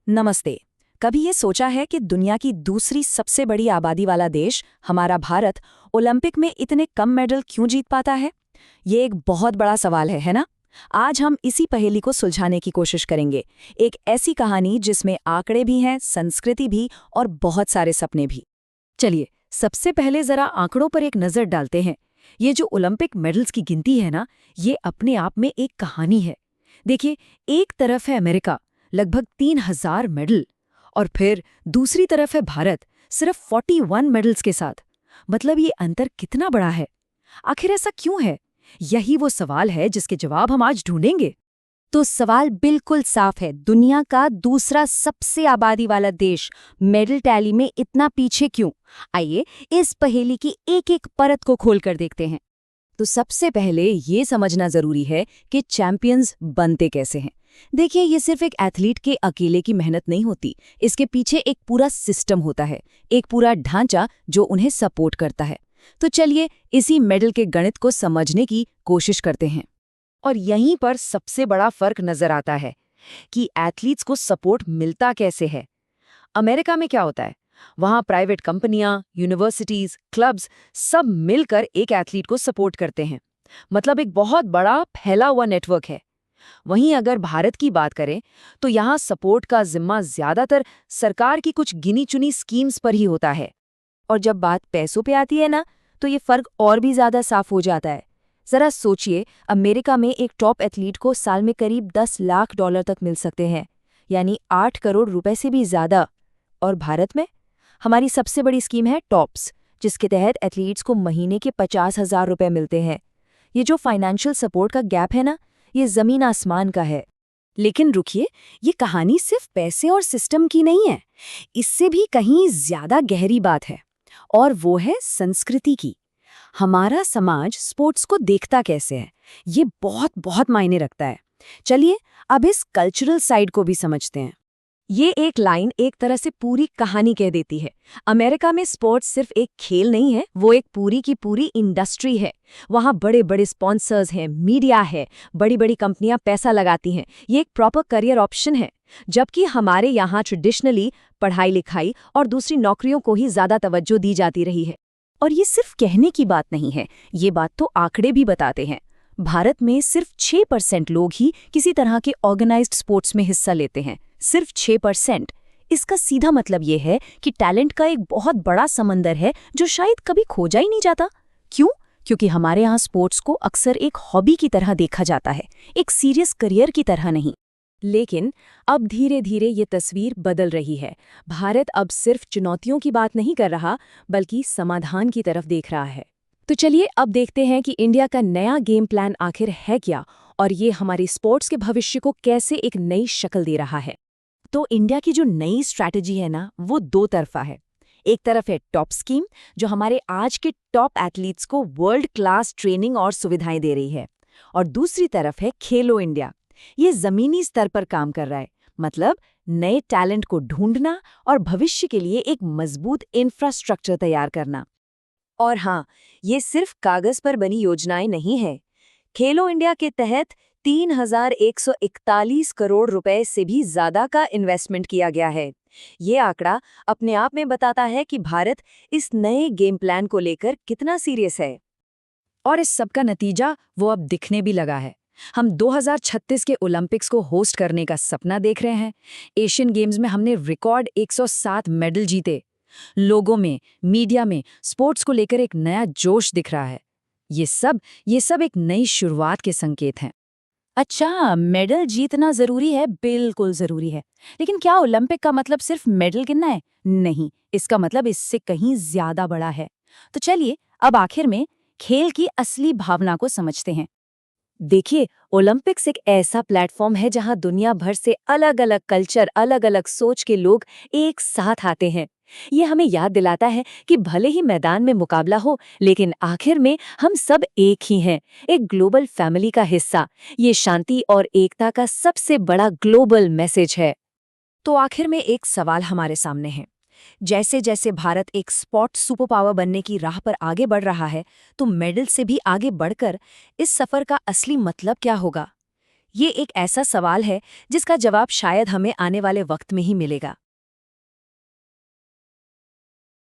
नमस्ते। कभी ये सोचा है कि दुनिया की दूसरी सबसे बड़ी आबादी वाला देश हमारा भारत ओलंपिक में इतने कम मेडल क्यों जीत पाता है? ये एक बहुत बड़ा सवाल है ना? आज हम इसी पहेली को सुलझाने की कोशिश करेंगे। एक ऐसी कहानी जिसमें आंकड़े भी हैं, संस्कृति भी और बहुत सारे सपने भी। चलिए, सबसे पहले जरा आंकड़ों पर एक नजर डालते हैं। ये जो ओलंपिक मेडल्स की गिनती है ना, ये अपने आप में एक कहानी है। देखिए, एक तरफ है अमेरिका, लगभग 3000 मेडल, और फिर दूसरी तरफ है भारत, सिर्फ 41 मेडल्स के साथ। मतलब ये अंतर कितना बड़ा है? आखिर ऐसा क्यों है? यही वो सवाल है जिसके जवाब हम आज ढूंढेंगे। तो सवाल बिल्कुल साफ है। दुनिया का दूसरा सबसे आबादी वाला देश मेडल टैली में इतना पीछे क्यों? आइए इस पहेली की एक एक परत को खोलकर देखते हैं। तो सबसे पहले ये समझना जरूरी है कि चैंपियंस बनते कैसे हैं। देखिए, ये सिर्फ एक एथलीट के अकेले की मेहनत नहीं होती। इसके पीछे एक पूरा सिस्टम होता है, एक पूरा ढांचा जो उन्हें सपोर्ट करता है। तो चलिए इसी मेडल के गणित को समझने की कोशिश करते हैं। और यहीं पर सबसे बड़ा फर्क नजर आता है कि एथलीट्स को सपोर्ट मिलता कैसे है। अमेरिका में क्या होता है? वहां प्राइवेट कंपनियां, यूनिवर्सिटीज, क्लब्स सब मिलकर एक एथलीट को सपोर्ट करते हैं। मतलब एक बहुत बड़ा फैला हुआ नेटवर्क है। वहीं अगर भारत की बात करें तो यहाँ सपोर्ट का जिम्मा ज्यादातर सरकार की कुछ गिनी चुनी स्कीम्स पर ही होता है। और जब बात पैसों पे आती है ना, तो ये फर्क और भी ज्यादा साफ हो जाता है। जरा सोचिए, अमेरिका में एक टॉप एथलीट को साल में करीब 10 लाख डॉलर तक मिल सकते हैं, यानी 8 करोड़ रुपए से भी ज्यादा। और भारत में हमारी सबसे बड़ी स्कीम है टॉप्स, जिसके तहत एथलीट्स को महीने के 50,000 रुपए मिलते हैं। ये जो फाइनेंशियल सपोर्ट का गैप है ना, ये जमीन आसमान का है। लेकिन रुकिए, ये कहानी सिर्फ पैसे और सिस्टम की नहीं है। इससे भी कहीं ज्यादा गहरी बात है, और वो है संस्कृति की। हमारा समाज स्पोर्ट्स को देखता कैसे है, ये बहुत बहुत मायने रखता है। चलिए अब इस कल्चरल साइड को भी समझते हैं। ये एक लाइन एक तरह से पूरी कहानी कह देती है। अमेरिका में स्पोर्ट्स सिर्फ एक खेल नहीं है, वो एक पूरी की पूरी इंडस्ट्री है। वहाँ बड़े बड़े स्पॉन्सर्स हैं, मीडिया है, बड़ी बड़ी कंपनियां पैसा लगाती हैं। ये एक प्रॉपर करियर ऑप्शन है। जबकि हमारे यहाँ ट्रेडिशनली पढ़ाई लिखाई और दूसरी नौकरियों को ही ज्यादा तवज्जो दी जाती रही है। और ये सिर्फ कहने की बात नहीं है, ये बात तो आंकड़े भी बताते हैं। भारत में सिर्फ 6% लोग ही किसी तरह के ऑर्गेनाइज्ड स्पोर्ट्स में हिस्सा लेते हैं, सिर्फ 6%। इसका सीधा मतलब ये है कि टैलेंट का एक बहुत बड़ा समंदर है जो शायद कभी खोजा ही नहीं जाता। क्यों? क्योंकि हमारे यहाँ स्पोर्ट्स को अक्सर एक हॉबी की तरह देखा जाता है, एक सीरियस करियर की तरह नहीं। लेकिन अब धीरे धीरे ये तस्वीर बदल रही है। भारत अब सिर्फ चुनौतियों की बात नहीं कर रहा, बल्कि समाधान की तरफ देख रहा है। तो चलिए अब देखते हैं कि इंडिया का नया गेम प्लान आखिर है क्या, और ये हमारी स्पोर्ट्स के भविष्य को कैसे एक नई शक्ल दे रहा है। तो इंडिया की जो नई स्ट्रैटेजी है ना, वो दो तरफा है। एक तरफ है टॉप स्कीम, जो हमारे आज के टॉप एथलीट्स को वर्ल्ड क्लास ट्रेनिंग और सुविधाएं दे रही है। और दूसरी तरफ है खेलो इंडिया। ये जमीनी स्तर पर काम कर रहा है, मतलब नए टैलेंट को ढूंढना और भविष्य के लिए एक मजबूत इंफ्रास्ट्रक्चर तैयार करना। और हाँ, ये सिर्फ कागज पर बनी योजनाएं नहीं है। खेलो इंडिया के तहत 3,141 करोड़ रुपए से भी ज्यादा का इन्वेस्टमेंट किया गया है। ये आंकड़ा अपने आप में बताता है कि भारत इस नए गेम प्लान को लेकर कितना सीरियस है। और इस सब का नतीजा वो अब दिखने भी लगा है। हम 2036 के ओलंपिक्स को होस्ट करने का सपना देख रहे हैं। एशियन गेम्स में हमने रिकॉर्ड 107 मेडल जीते। लोगों में, मीडिया में स्पोर्ट्स को लेकर एक नया जोश दिख रहा है। ये सब एक नई शुरुआत के संकेत हैं। अच्छा, मेडल जीतना जरूरी है, बिल्कुल जरूरी है। लेकिन क्या ओलंपिक का मतलब सिर्फ मेडल गिनना है? नहीं, इसका मतलब इससे कहीं ज्यादा बड़ा है। तो चलिए अब आखिर में खेल की असली भावना को समझते हैं। देखिए, ओलंपिक्स एक ऐसा प्लेटफॉर्म है जहां दुनिया भर से अलग अलग कल्चर, अलग अलग सोच के लोग एक साथ आते हैं। ये हमें याद दिलाता है कि भले ही मैदान में मुकाबला हो, लेकिन आखिर में हम सब एक ही हैं, एक ग्लोबल फैमिली का हिस्सा। ये शांति और एकता का सबसे बड़ा ग्लोबल मैसेज है। तो आखिर में एक सवाल हमारे सामने है। जैसे जैसे भारत एक स्पोर्ट्स सुपर पावर बनने की राह पर आगे बढ़ रहा है, तो मेडल से भी आगे बढ़कर इस सफर का असली मतलब क्या होगा? ये एक ऐसा सवाल है जिसका जवाब शायद हमें आने वाले वक्त में ही मिलेगा।